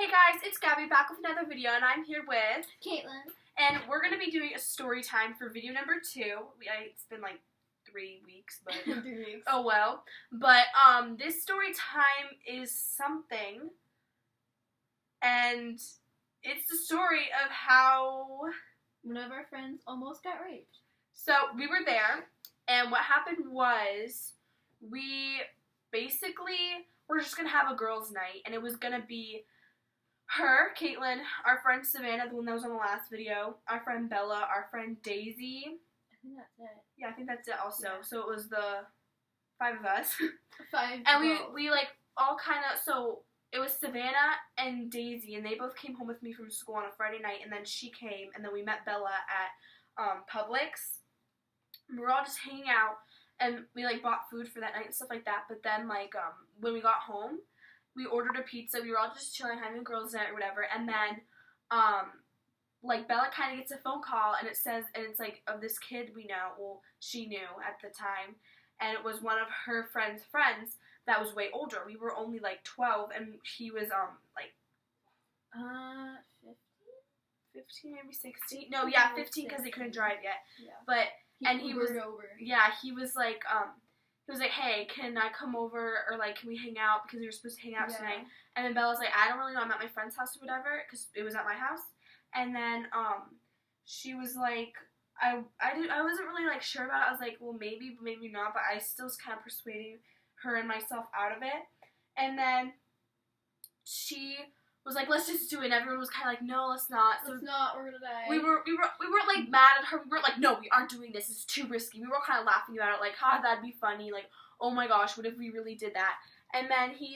Hey guys, it's Gabby back with another video, and I'm here with Caitlin. And we're going to be doing a story time for video number 2. It's been like 3 weeks, but 3 weeks. Oh well. But this story time is something, and it's the story of how one of our friends almost got raped. So we were there, and what happened was we basically were just going to have a girls' night, and it was going to be her, Caitlin, our friend Savannah, the one that was on the last video, our friend Bella, our friend Daisy. I think that's it. Yeah, I think that's it also. Yeah. So it was the 5 of us. 5 And girls. we like all kind of, so it was Savannah and Daisy, and they both came home with me from school on a Friday night, and then she came, and then we met Bella at Publix. And we were all just hanging out, and we like bought food for that night and stuff like that. But then like when we got home, we ordered a pizza. We were all just chilling, having a girls' night or whatever. And then, like, Bella kind of gets a phone call, and it says, and it's, like, of this kid we know. Well, she knew at the time. And it was one of her friends' friends that was way older. We were only, like, 12, and he was, like... 15, maybe 16? No, yeah, 15, because he couldn't drive yet. Yeah. But, he was... over. Yeah, he was, like, he was like, hey, can I come over, or, like, can we hang out, because we were supposed to hang out tonight, and then Bella's like, I don't really know, I'm at my friend's house or whatever, because it was at my house, and then, she was like, I wasn't really, like, sure about it. I was like, well, maybe, but maybe not, but I still was kind of persuading her and myself out of it, and then she was like, let's just do it, and everyone was kind of like, no, let's not. So let's not, we're gonna die. We weren't like mad at her. We weren't like, no, we aren't doing this. It's too risky. We were all kind of laughing about it, like, that'd be funny. Like, oh my gosh, what if we really did that? And then he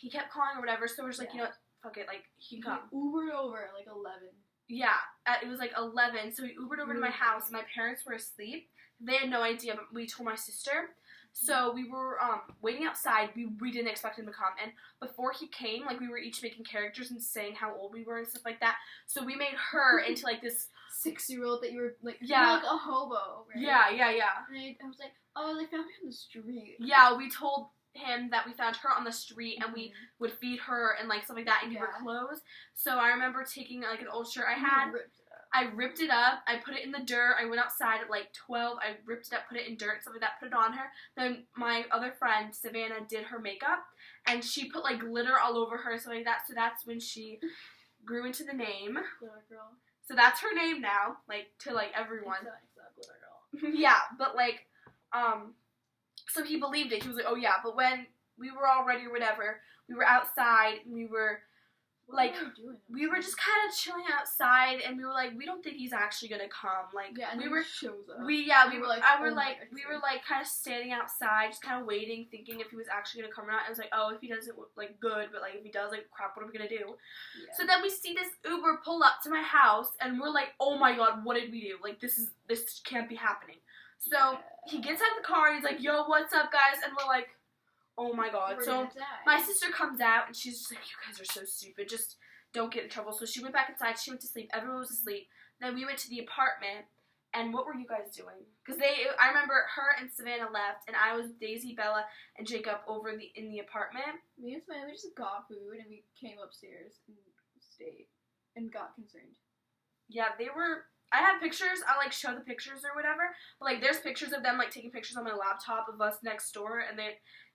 kept calling or whatever. So we're just like, you know what, fuck it, like, he can come. He Ubered over at like 11. Yeah, it was like 11. So we Ubered over to my house. My parents were asleep. They had no idea, but we told my sister. So we were waiting outside. We didn't expect him to come. And before he came, like, we were each making characters and saying how old we were and stuff like that. So we made her into, like, this 6-year-old that you were, like, yeah, like a hobo, right? Yeah. And I was like, oh, they found me on the street. Yeah, we told him that we found her on the street, and we would feed her and, like, stuff like that, and give her clothes. So I remember taking, like, an old shirt I had. I ripped it up, I put it in the dirt, I went outside at like 12, I ripped it up, put it in dirt, stuff like that, put it on her. Then my other friend, Savannah, did her makeup, and she put like glitter all over her and stuff like that, so that's when she grew into the name. Glitter girl. So that's her name now, like, to like everyone. Glitter girl. Yeah, but like, so he believed it, he was like, oh yeah, but when we were all ready or whatever, we were outside, and we were like, we were just kind of chilling outside, and we were like, we don't think he's actually gonna come. Like, and we were, shows up. we were like, we were like kind of standing outside, just kind of waiting, thinking if he was actually gonna come or not. And it was like, oh, if he doesn't, like, good, but like if he does, like, crap, what are we gonna do? Yeah. So then we see this Uber pull up to my house, and we're like, oh my god, what did we do? Like, this can't be happening. So he gets out of the car, and he's like, yo, what's up, guys? And we're like, oh my god. So my sister comes out, and she's just like, you guys are so stupid, just don't get in trouble. So she went back inside, she went to sleep, everyone was asleep. Then we went to the apartment, and what were you guys doing? Because I remember her and Savannah left, and I was with Daisy, Bella, and Jacob over in the apartment. Me and Savannah, we just got food, and we came upstairs and stayed, and got concerned. Yeah, I have pictures, I'll, like, show the pictures or whatever, but, like, there's pictures of them, like, taking pictures on my laptop of us next door, and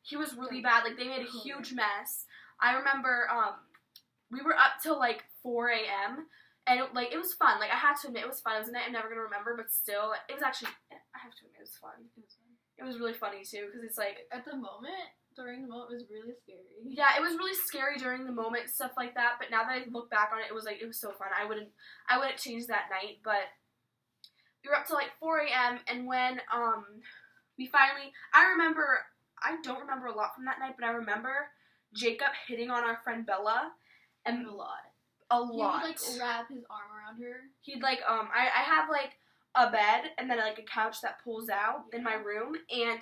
he was really bad, like, they made a huge mess. I remember, we were up till, like, 4 a.m., and, it was fun. Like, I have to admit, it was fun. It was a night I'm never gonna remember, but still, it was actually, I have to admit, it was fun. It was really funny, too, because it's, like, during the moment, it was really scary. Yeah, it was really scary during the moment, stuff like that, but now that I look back on it, it was so fun. I wouldn't change that night, but we were up till, like, 4 a.m., and when, we finally, I don't remember a lot from that night, but I remember Jacob hitting on our friend Bella, and a lot. A lot. He would, like, wrap his arm around her. He'd, like, I have, like, a bed, and then, like, a couch that pulls out in my room, and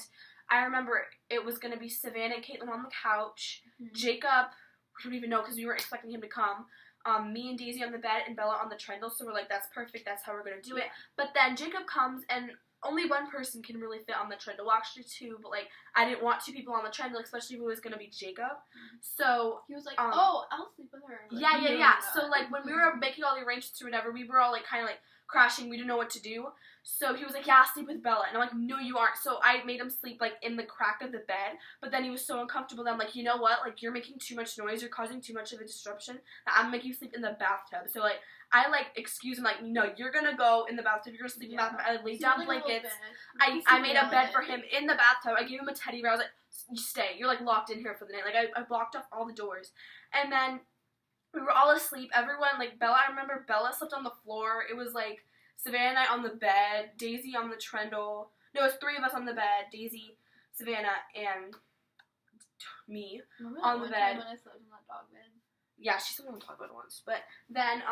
I remember it was going to be Savannah and Caitlin on the couch, Jacob, we don't even know because we weren't expecting him to come, me and Daisy on the bed, and Bella on the trundle, so we're like, that's perfect, that's how we're going to do it. But then Jacob comes, and only one person can really fit on the trundle. Well, actually 2, but, like, I didn't want 2 people on the trundle, especially if it was going to be Jacob. So he was like, oh, I'll sleep with her. Like, Yeah. So, like, when we were making all the arrangements or whatever, we were all, like, kind of, like, crashing. We didn't know what to do. So he was like, yeah, sleep with Bella. And I'm like, no, you aren't. So I made him sleep, like, in the crack of the bed. But then he was so uncomfortable that I'm like, you know what? Like, you're making too much noise. You're causing too much of a disruption. That I'm making you sleep in the bathtub. So, like, I, like, excuse him, like, no, you're going to go in the bathtub. You're going to sleep in the bathtub. I laid down blankets. I made a bed for him in the bathtub. I gave him a teddy bear. I was like, you stay. You're, like, locked in here for the night. Like, I blocked off all the doors. And then we were all asleep. Everyone, like, Bella, I remember Bella slept on the floor. It was, like, Savannah and I on the bed, Daisy on the trundle. No, it was 3 of us on the bed. Daisy, Savannah, and me on the bed. When I slept in that dog bed. Yeah, she slept on the dog bed once. But then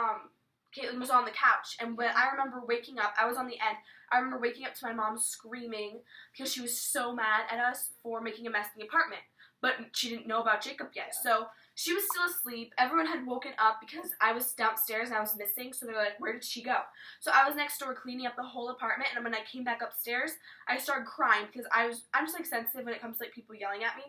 Caitlin was on the couch, and when I remember waking up, I was on the end. I remember waking up to my mom screaming because she was so mad at us for making a mess in the apartment. But she didn't know about Jacob yet, so she was still asleep. Everyone had woken up because I was downstairs and I was missing, so they were like, where did she go? So I was next door cleaning up the whole apartment, and when I came back upstairs, I started crying because I'm just, like, sensitive when it comes to, like, people yelling at me.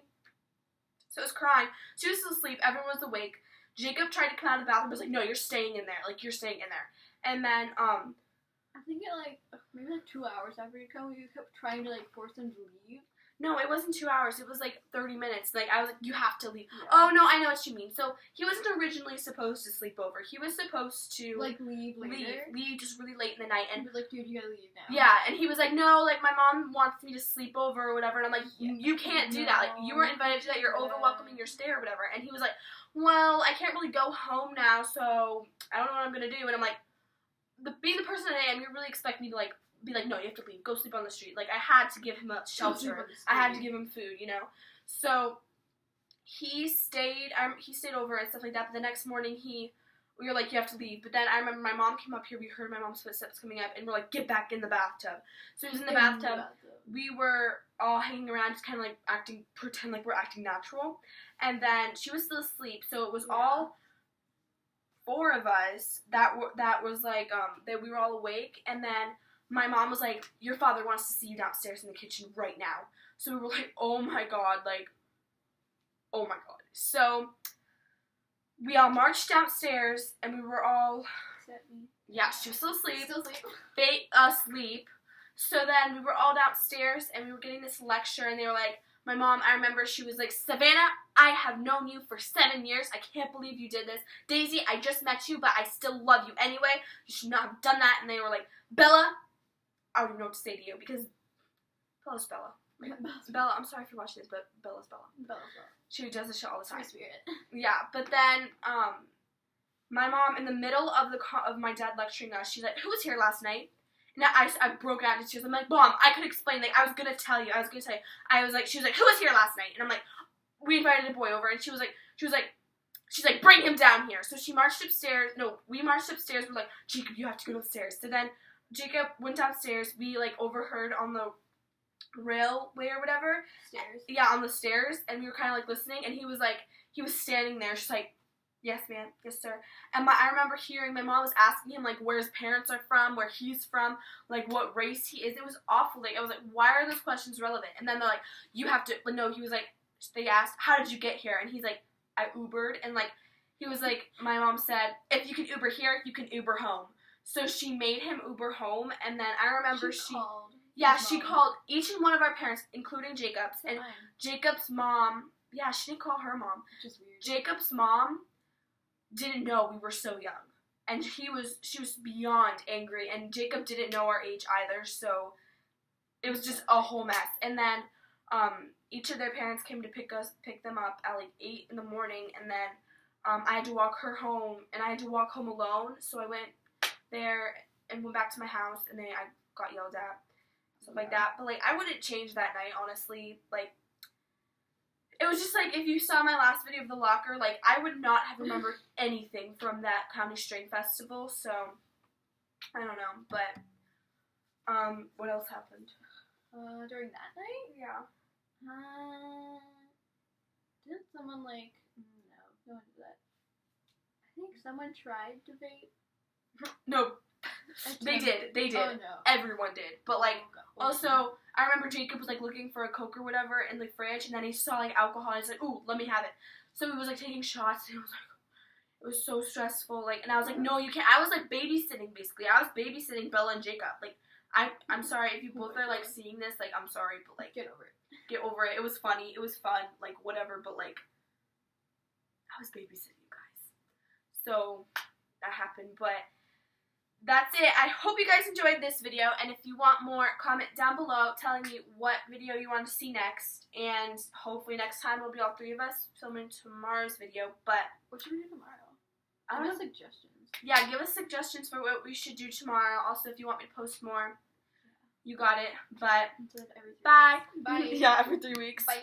So I was crying. She was still asleep. Everyone was awake. Jacob tried to come out of the bathroom, but was like, no, you're staying in there. Like, you're staying in there. And then, I think it, like, maybe, like, 2 hours after you come, you kept trying to, like, force them to leave. No, it wasn't 2 hours. It was, like, 30 minutes. Like, I was like, you have to leave. Yeah. Oh, no, I know what you mean. So, he wasn't originally supposed to sleep over. He was supposed to, like, leave later. Leave just really late in the night. And he was like, dude, you gotta leave now. Yeah, and he was like, no, like, my mom wants me to sleep over or whatever. And I'm like, you can't do that. Like, you weren't invited to that. You're over-welcoming your stay or whatever. And he was like, well, I can't really go home now, so I don't know what I'm going to do. And I'm like, being the person I am, you really expect me to, like, be like, no, you have to leave. Go sleep on the street. Like, I had to give him a shelter. I had to give him food, you know? So, he stayed over and stuff like that. But the next morning, we were like, you have to leave. But then I remember my mom came up here. We heard my mom's footsteps coming up. And we're like, get back in the bathtub. So he was in the bathtub. We were all hanging around, just kind of like pretend like we're acting natural. And then she was still asleep. So it was all 4 of us that was like, that we were all awake. And then my mom was like, your father wants to see you downstairs in the kitchen right now. So we were like, oh my god, like, oh my god. So we all marched downstairs, and we were all, yeah, she was still asleep. Asleep. So then we were all downstairs, and we were getting this lecture, and they were like, my mom, I remember she was like, Savannah, I have known you for 7 years. I can't believe you did this. Daisy, I just met you, but I still love you anyway. You should not have done that. And they were like, Bella, I don't even know what to say to you, because Bella's Bella. Bella, I'm sorry if you're watching this, but Bella's Bella. She does this shit all the time. Spirit. Yeah, but then, my mom, in the middle of my dad lecturing us, she's like, who was here last night? And I broke out into tears. I'm like, Mom, I could explain. Like, I was gonna tell you. She was like, who was here last night? And I'm like, we invited a boy over, and she's like, bring him down here. So she marched upstairs. No, we marched upstairs. We're like, Jacob, you have to go upstairs. So then Jacob went downstairs. We, like, overheard on the railway or whatever. Stairs. Yeah, on the stairs. And we were kind of, like, listening. And he was standing there. She's like, yes, ma'am. Yes, sir. And I remember hearing my mom was asking him, like, where his parents are from, where he's from, like, what race he is. It was awful. Like, I was like, why are those questions relevant? And then they're like, you have to, no, he was like, they asked, how did you get here? And he's like, I Ubered. And, like, he was like, my mom said, if you can Uber here, you can Uber home. So she made him Uber home. And then I remember she called each and one of our parents, including Jacob's. And Jacob's mom, yeah, she didn't call her mom. Just weird. Jacob's mom didn't know we were so young, and she was beyond angry, and Jacob didn't know our age either, so it was just a whole mess. And then each of their parents came to pick them up at like 8 in the morning, and then I had to walk her home, and I had to walk home alone, so I went there and went back to my house, and then I got yelled at, stuff like that. But like, I wouldn't change that night, honestly. Like, it was just like, if you saw my last video of the locker, like, I would not have remembered anything from that County String Festival, so, I don't know, but, what else happened? During that night? Yeah. Didn't someone, like, no one did that. I think someone tried to vape. No, they did. Oh, no. Everyone did, but, like, also, I remember Jacob was, like, looking for a Coke or whatever in the fridge, and then he saw, like, alcohol, and he's like, ooh, let me have it. So he was, like, taking shots, and it It was so stressful. Like, and I was like, no, you can't. I was like babysitting basically. I was babysitting Bella and Jacob. Like, I'm sorry if you both are like seeing this. Like, I'm sorry, but like, Get over it. Get over it. It was funny. It was fun. Like, whatever. But like, I was babysitting you guys. So that happened. But that's it. I hope you guys enjoyed this video. And if you want more, comment down below telling me what video you want to see next. And hopefully next time it'll be all three of us filming tomorrow's video. But what should we do tomorrow? I don't know. Suggestions. Yeah, give us suggestions for what we should do tomorrow. Also, if you want me to post more, you got it. But Every 3 bye. weeks. Bye. Yeah, every 3 weeks. Bye.